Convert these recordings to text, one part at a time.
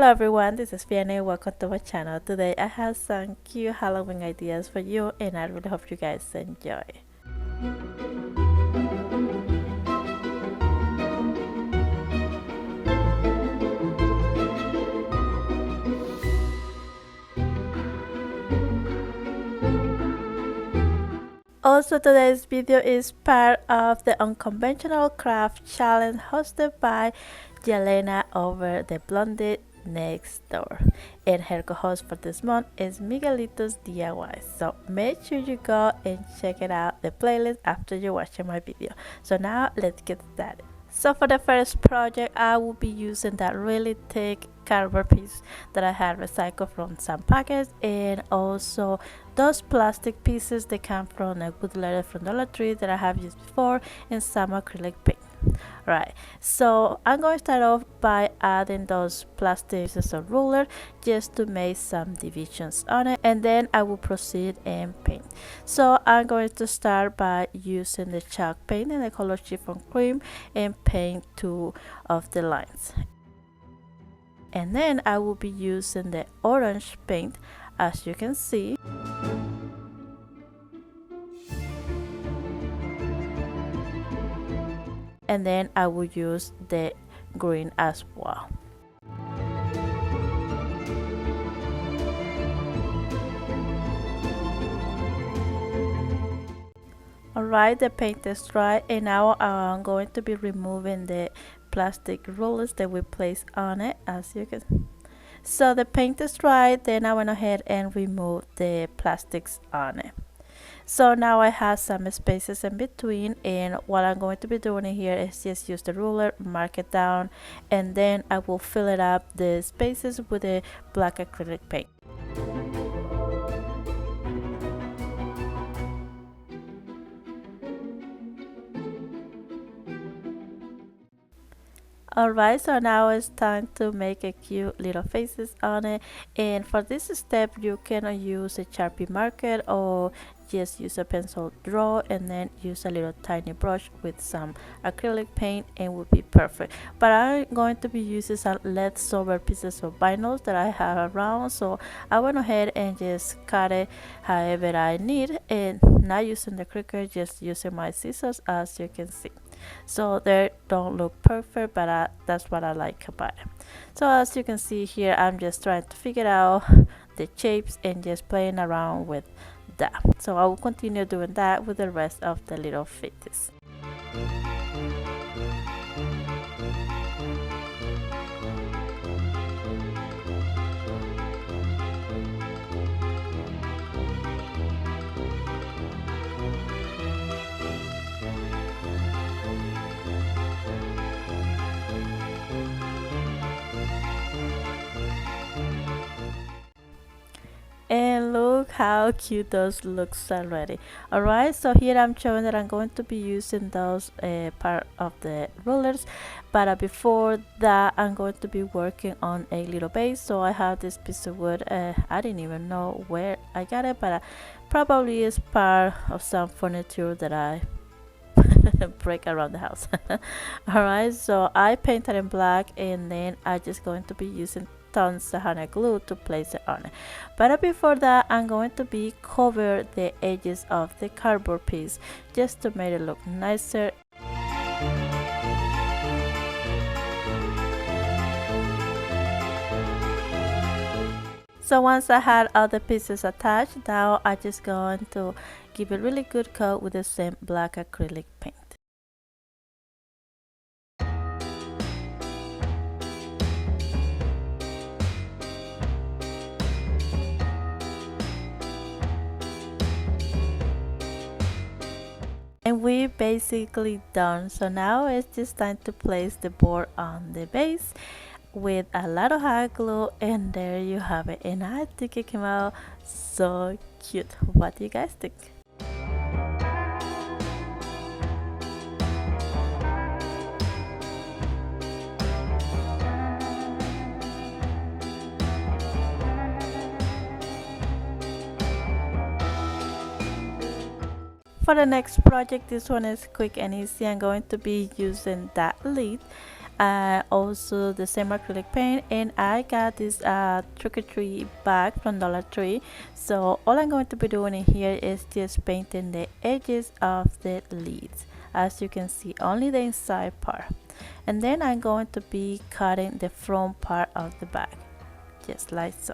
Hello everyone, this is Fiona. Welcome to my channel. Today I have some cute Halloween ideas for you and I really hope you guys enjoy. Also, today's video is part of the Unconventional Craft Challenge hosted by Jelena over the Blondie Next Door, and her co-host for this month is Miguelito's DIY. So make sure you go and check it out, the playlist, after you watch my video. So now let's get started. So for the first project, I will be using that really thick cardboard piece that I had recycled from some packets, and also those plastic pieces that come from a wood letter from DollarTree that I have used before, and some acrylic paint. Right, so I'm going to start off by adding those plastic pieces of ruler just to make some divisions on it, and then I will proceed and paint. So I'm going to start by using the chalk paint in the color chiffon cream and paint two of the lines, and then I will be using the orange paint, as you can see. And then I will use the green as well. Alright, the paint is dry, and now I'm going to be removing the plastic rulers that we placed on it, as you can. So the paint is dry, then I went ahead and removed the plastics on it. So now I have some spaces in between, and what I'm going to be doing here is just use the ruler, mark it down, and then I will fill it up the spaces with the black acrylic paint. Alright, so now it's time to make a cute little faces on it, and for this step you can use a Sharpie marker or just use a pencil draw, and then use a little tiny brush with some acrylic paint and would be perfect. But I'm going to be using some leftover pieces of vinyl that I have around, so I went ahead and just cut it however I need, and not using the Cricut, just using my scissors, as you can see. So they don't look perfect, but that's what I like about it. So as you can see here, I'm just trying to figure out the shapes and just playing around with that. So I will continue doing that with the rest of the little faces. And look how cute those looks already. Alright, so here I'm showing that I'm going to be using those part of the rulers, but before that I'm going to be working on a little base. So I have this piece of wood, I didn't even know where I got it, but probably is part of some furniture that I break around the house. Alright, so I painted in black, and then I'm just going to be using tons of honey glue to place it on it. But before that, I'm going to be cover the edges of the cardboard piece just to make it look nicer. So once I had all the pieces attached, now I just going to give it really good coat with the same black acrylic paint. And we're basically done. So now it's just time to place the board on the base with a lot of hot glue, and there you have it. And I think it came out so cute. What do you guys think? For the next project, this one is quick and easy. I'm going to be using that lid also the same acrylic paint, and I got this trick-or-treat bag from Dollar Tree. So all I'm going to be doing in here is just painting the edges of the lids. As you can see, only the inside part, and then I'm going to be cutting the front part of the bag, just like so.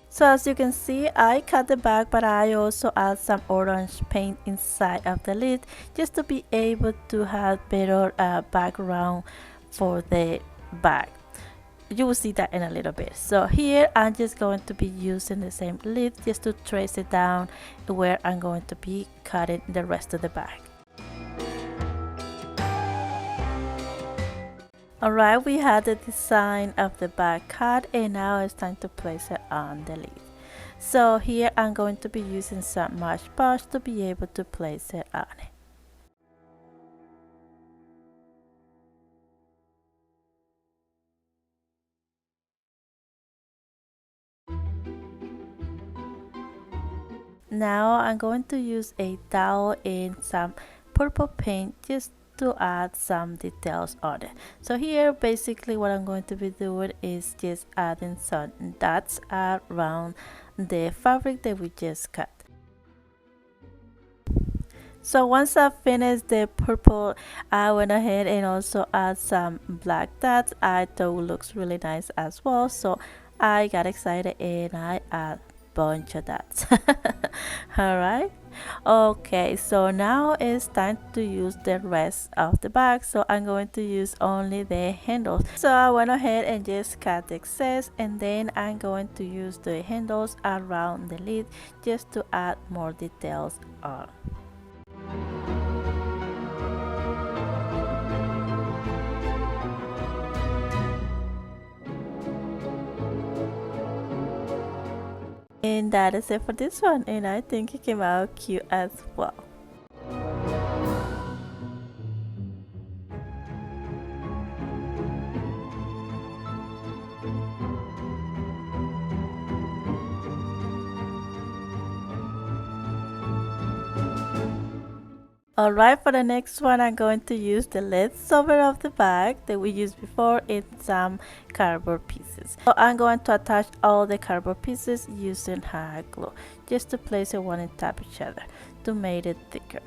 So as you can see, I cut the bag, but I also add some orange paint inside of the lid just to be able to have better background for the bag. You will see that in a little bit. So here I'm just going to be using the same lid just to trace it down where I'm going to be cutting the rest of the bag. Alright, we had the design of the bag cut, and now it's time to place it on the lid. So here I'm going to be using some Mod Podge to be able to place it on it. Now I'm going to use a towel and some purple paint just to add some details on it. So here basically what I'm going to be doing is just adding some dots around the fabric that we just cut. So once I finished the purple, I went ahead and also add some black dots. I thought it looks really nice as well, so I got excited and I add bunch of dots. All right, okay, so now it's time to use the rest of the bag. So I'm going to use only the handles. So I went ahead and just cut the excess, and then I'm going to use the handles around the lid just to add more details on. And that is it for this one, and I think it came out cute as well. Alright, for the next one I'm going to use the leftover of the bag that we used before in some cardboard pieces. So I'm going to attach all the cardboard pieces using hot glue just to place it one on top of each other to make it thicker.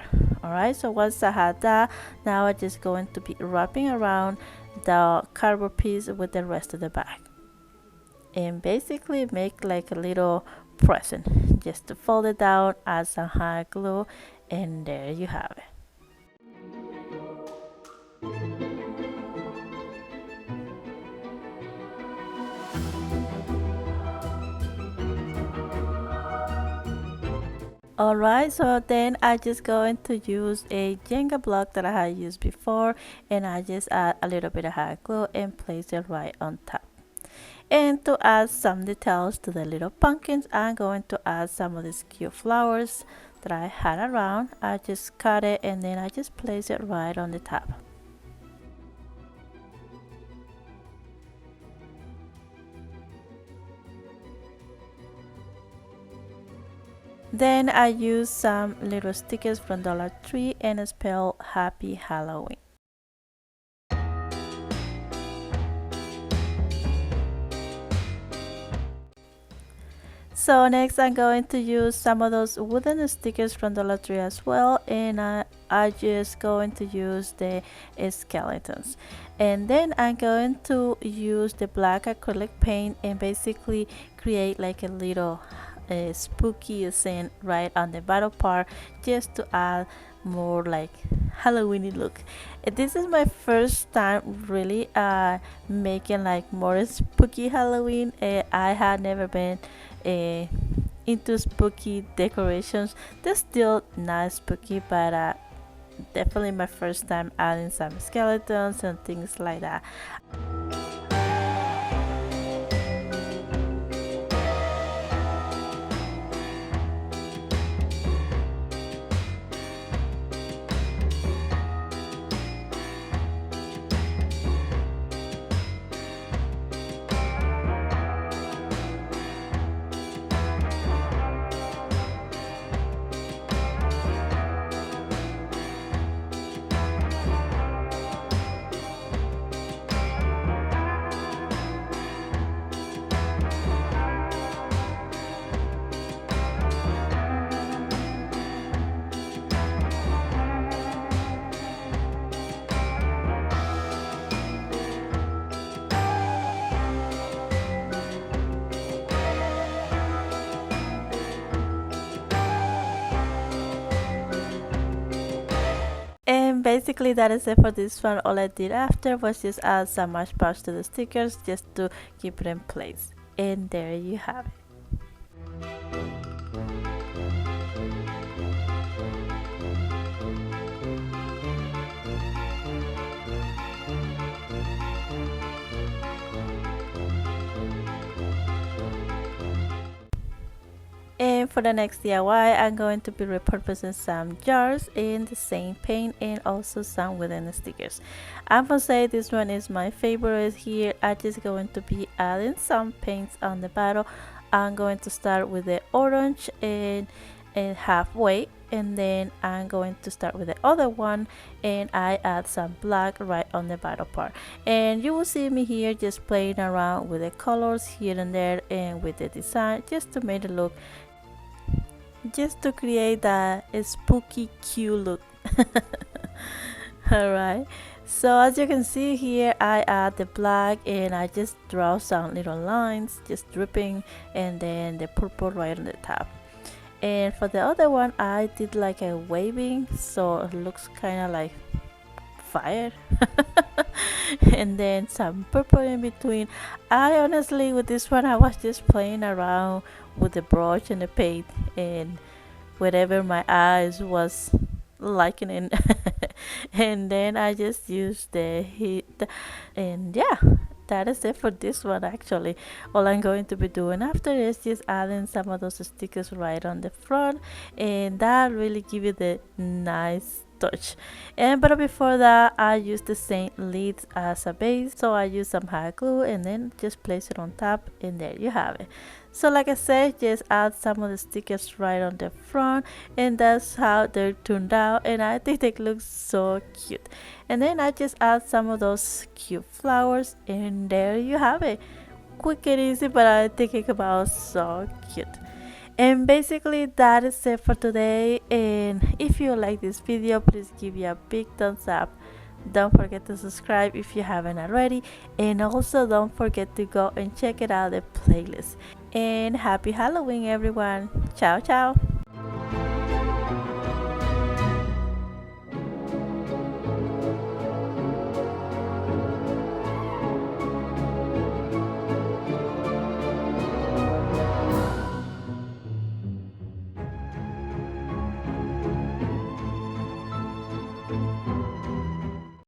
Alright, so once I had that, now I'm just going to be wrapping around the cardboard piece with the rest of the bag. And basically make like a little present. Just to fold it down, add some hot glue, and there you have it. Alright, so then I just going to use a Jenga block that I had used before, and I just add a little bit of hot glue and place it right on top. And to add some details to the little pumpkins, I'm going to add some of these cute flowers that I had around. I just cut it and then I just place it right on the top. Then I use some little stickers from Dollar Tree and spell Happy Halloween. So next I'm going to use some of those wooden stickers from Dollar Tree as well, and I just going to use the skeletons. And then I'm going to use the black acrylic paint and basically create like a little spooky scene right on the bottom part just to add more like Halloweeny look. This is my first time really making like more spooky Halloween. I had never been into spooky decorations. They're still not spooky, but definitely my first time adding some skeletons and things like that. basically that is it for this one. All I did after was just add some marshmallows to the stickers just to keep it in place, and there you have it. And for the next DIY, I'm going to be repurposing some jars in the same paint and also some within the stickers. I must say this one is my favorite here. I'm just going to be adding some paints on the bottom. I'm going to start with the orange and halfway, and then I'm going to start with the other one and I add some black right on the bottom part. And you will see me here just playing around with the colors here and there and with the design just to make it look, just to create that spooky cute look. Alright, so as you can see here, I add the black and I just draw some little lines just dripping, and then the purple right on the top. And for the other one, I did like a waving, so it looks kind of like fire. And then some purple in between. I honestly, with this one, I was just playing around with the brush and the paint and whatever my eyes was liking it. And then I just used the heat, and yeah, that is it for this one. Actually, all I'm going to be doing after is just adding some of those stickers right on the front, and that really give you the nice touch. And but before that, I use the same leads as a base, so I use some hot glue and then just place it on top, and there you have it. So like I said, just add some of the stickers right on the front, and that's how they turned out, and I think they look so cute. And then I just add some of those cute flowers, and there you have it. Quick and easy, but I think it came out so cute. And basically that is it for today, and if you like this video, please give me a big thumbs up. Don't forget to subscribe if you haven't already, and also don't forget to go and check it out, the playlist. And happy Halloween everyone. Ciao ciao.